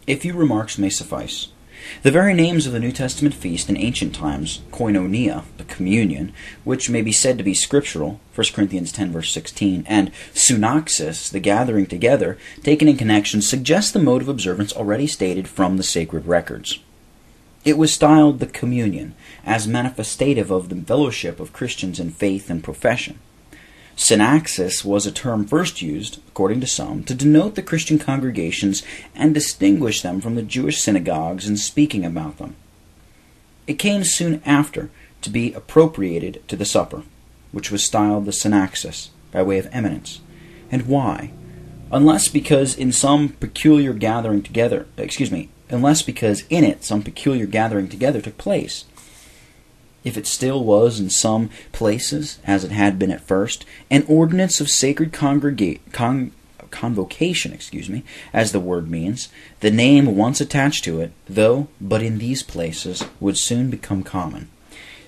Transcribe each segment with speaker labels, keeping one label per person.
Speaker 1: A few remarks may suffice. The very names of the New Testament feast in ancient times, koinonia, the communion, which may be said to be scriptural, 1 Corinthians 10 verse 16, and synaxis, the gathering together, taken in connection, suggest the mode of observance already stated from the sacred records. It was styled the communion, as manifestative of the fellowship of Christians in faith and profession. Synaxis was a term first used, according to some, to denote the Christian congregations and distinguish them from the Jewish synagogues in speaking about them. It came soon after to be appropriated to the supper, which was styled the synaxis, by way of eminence. And why? Unless because in it some peculiar gathering together took place. If it still was in some places, as it had been at first, an ordinance of sacred convocation, as the word means, the name once attached to it, though but in these places, would soon become common.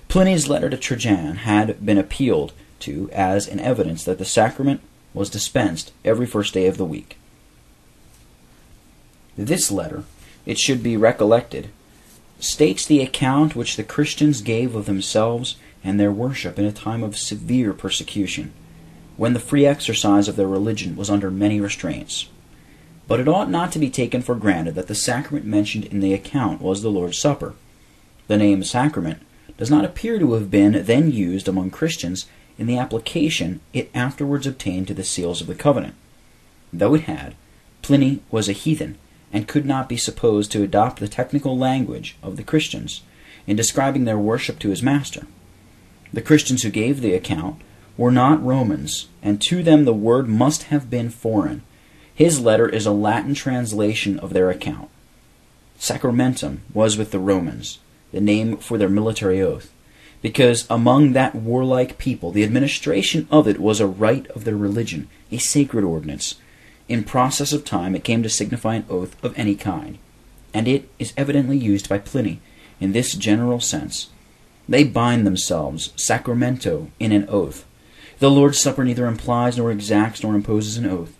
Speaker 1: Pliny's letter to Trajan had been appealed to as an evidence that the sacrament was dispensed every first day of the week. This letter, it should be recollected, states the account which the Christians gave of themselves and their worship in a time of severe persecution, when the free exercise of their religion was under many restraints. But it ought not to be taken for granted that the sacrament mentioned in the account was the Lord's Supper. The name sacrament does not appear to have been then used among Christians in the application it afterwards obtained to the seals of the covenant. Though it had, Pliny was a heathen, and could not be supposed to adopt the technical language of the Christians in describing their worship to his master. The Christians who gave the account were not Romans, and to them the word must have been foreign. His letter is a Latin translation of their account. Sacramentum was with the Romans, the name for their military oath, because among that warlike people the administration of it was a rite of their religion, a sacred ordinance. In process of time it came to signify an oath of any kind, and it is evidently used by Pliny in this general sense. They bind themselves, sacramento, in an oath. The Lord's Supper neither implies nor exacts nor imposes an oath.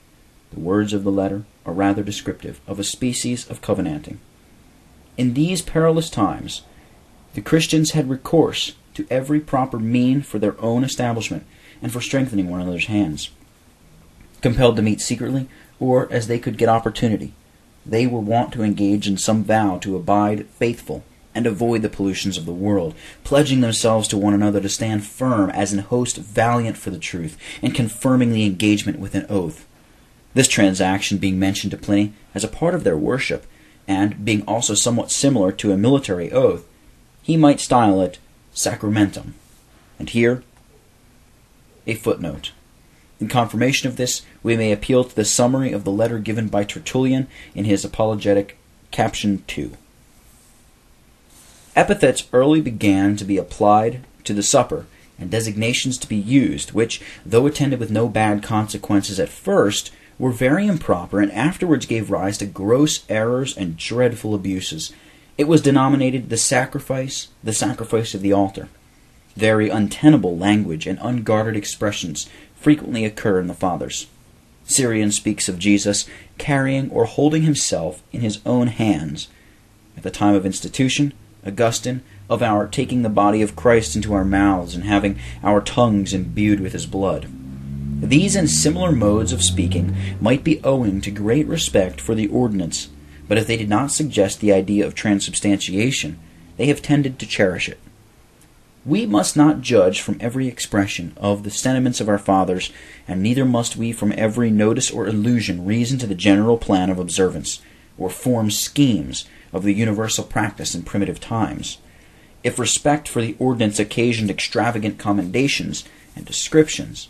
Speaker 1: The words of the letter are rather descriptive of a species of covenanting. In these perilous times, the Christians had recourse to every proper mean for their own establishment and for strengthening one another's hands. Compelled to meet secretly, or as they could get opportunity, they were wont to engage in some vow to abide faithful and avoid the pollutions of the world, pledging themselves to one another to stand firm as an host valiant for the truth, and confirming the engagement with an oath. This transaction being mentioned to Pliny as a part of their worship, and being also somewhat similar to a military oath, he might style it sacramentum. And here a footnote. In confirmation of this, we may appeal to the summary of the letter given by Tertullian in his apologetic caption 2. Epithets early began to be applied to the supper, and designations to be used, which, though attended with no bad consequences at first, were very improper, and afterwards gave rise to gross errors and dreadful abuses. It was denominated the sacrifice of the altar. Very untenable language and unguarded expressions frequently occur in the Fathers. Syrian speaks of Jesus carrying or holding himself in his own hands. At the time of institution, Augustine, of our taking the body of Christ into our mouths and having our tongues imbued with his blood. These and similar modes of speaking might be owing to great respect for the ordinance, but if they did not suggest the idea of transubstantiation, they have tended to cherish it. We must not judge from every expression of the sentiments of our fathers, and neither must we from every notice or allusion reason to the general plan of observance, or form schemes of the universal practice in primitive times. If respect for the ordinance occasioned extravagant commendations and descriptions,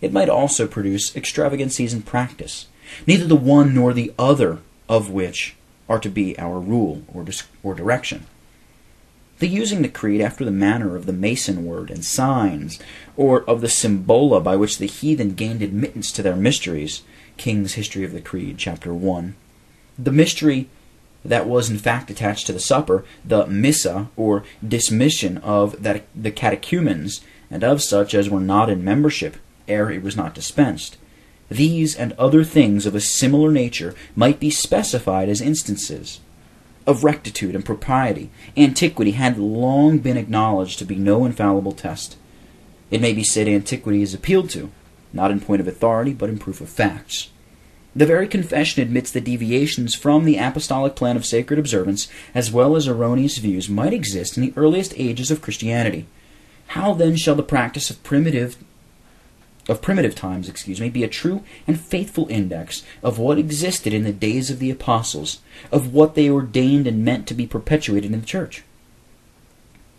Speaker 1: it might also produce extravagancies in practice, neither the one nor the other of which are to be our rule or direction. The using the creed after the manner of the Mason word and signs, or of the symbola by which the heathen gained admittance to their mysteries, King's History of the Creed, Chapter 1. The mystery that was in fact attached to the supper, the missa, or dismission of the catechumens, and of such as were not in membership, ere it was not dispensed. These and other things of a similar nature might be specified as instances of rectitude and propriety. Antiquity had long been acknowledged to be no infallible test. It may be said antiquity is appealed to, not in point of authority, but in proof of facts. The very confession admits that deviations from the apostolic plan of sacred observance, as well as erroneous views, might exist in the earliest ages of Christianity. How then shall the practice of primitive times, be a true and faithful index of what existed in the days of the apostles, of what they ordained and meant to be perpetuated in the church?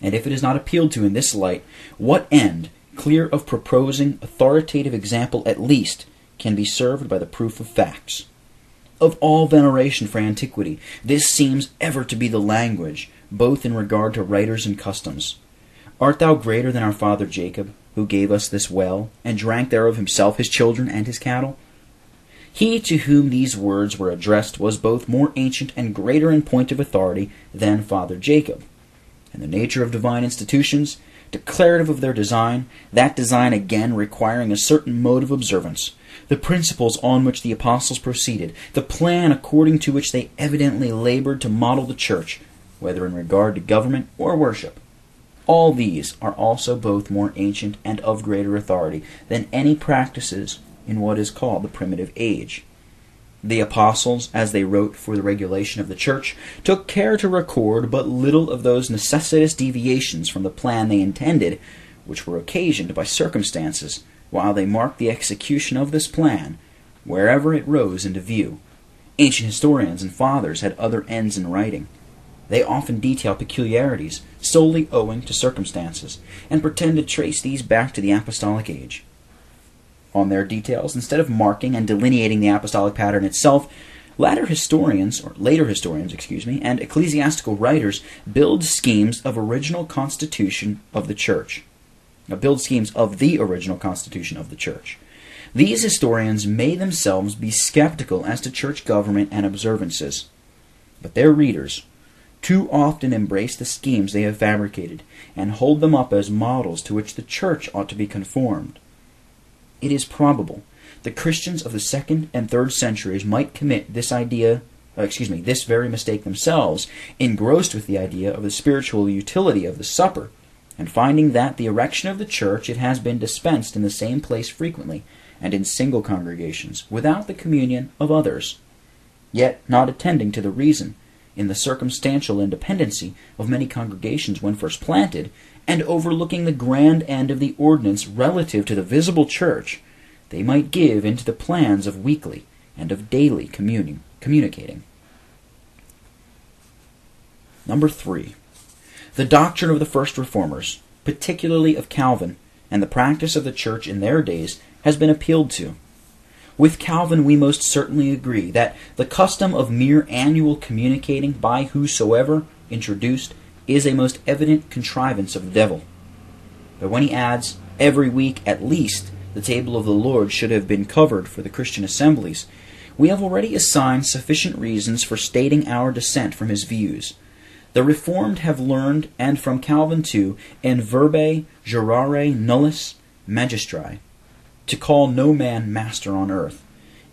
Speaker 1: And if it is not appealed to in this light, what end, clear of proposing authoritative example at least, can be served by the proof of facts? Of all veneration for antiquity, this seems ever to be the language, both in regard to writers and customs. Art thou greater than our father Jacob, who gave us this well, and drank thereof himself, his children, and his cattle? He to whom these words were addressed was both more ancient and greater in point of authority than Father Jacob. And the nature of divine institutions, declarative of their design, that design again requiring a certain mode of observance, the principles on which the apostles proceeded, the plan according to which they evidently labored to model the church, whether in regard to government or worship, all these are also both more ancient and of greater authority than any practices in what is called the primitive age. The apostles, as they wrote for the regulation of the church, took care to record but little of those necessitous deviations from the plan they intended, which were occasioned by circumstances, while they marked the execution of this plan wherever it rose into view. Ancient historians and fathers had other ends in writing. They often detail peculiarities solely owing to circumstances, and pretend to trace these back to the apostolic age. On their details, instead of marking and delineating the apostolic pattern itself, later historians, and ecclesiastical writers build schemes of original constitution of the church. These historians may themselves be skeptical as to church government and observances, but their readers too often embrace the schemes they have fabricated, and hold them up as models to which the church ought to be conformed. It is probable the Christians of the 2nd and 3rd centuries might commit this very mistake themselves, engrossed with the idea of the spiritual utility of the supper, and finding that the erection of the church it has been dispensed in the same place frequently, and in single congregations, without the communion of others, yet not attending to the reason, in the circumstantial independency of many congregations when first planted, and overlooking the grand end of the ordinance relative to the visible church, they might give into the plans of weekly and of daily communicating. Number 3. The doctrine of the first reformers, particularly of Calvin, and the practice of the church in their days, has been appealed to. With Calvin we most certainly agree that the custom of mere annual communicating by whosoever introduced is a most evident contrivance of the devil. But when he adds, every week at least the table of the Lord should have been covered for the Christian assemblies, we have already assigned sufficient reasons for stating our dissent from his views. The Reformed have learned, and from Calvin too, in verbe jurare nullis magistri, to call no man master on earth,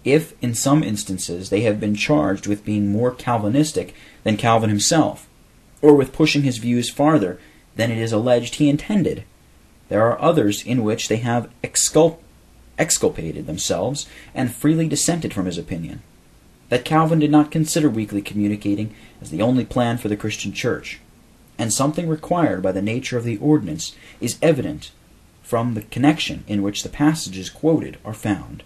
Speaker 1: if in some instances they have been charged with being more Calvinistic than Calvin himself, or with pushing his views farther than it is alleged he intended. There are others in which they have exculpated themselves and freely dissented from his opinion. That Calvin did not consider weekly communicating as the only plan for the Christian church, and something required by the nature of the ordinance, is evident from the connection in which the passages quoted are found.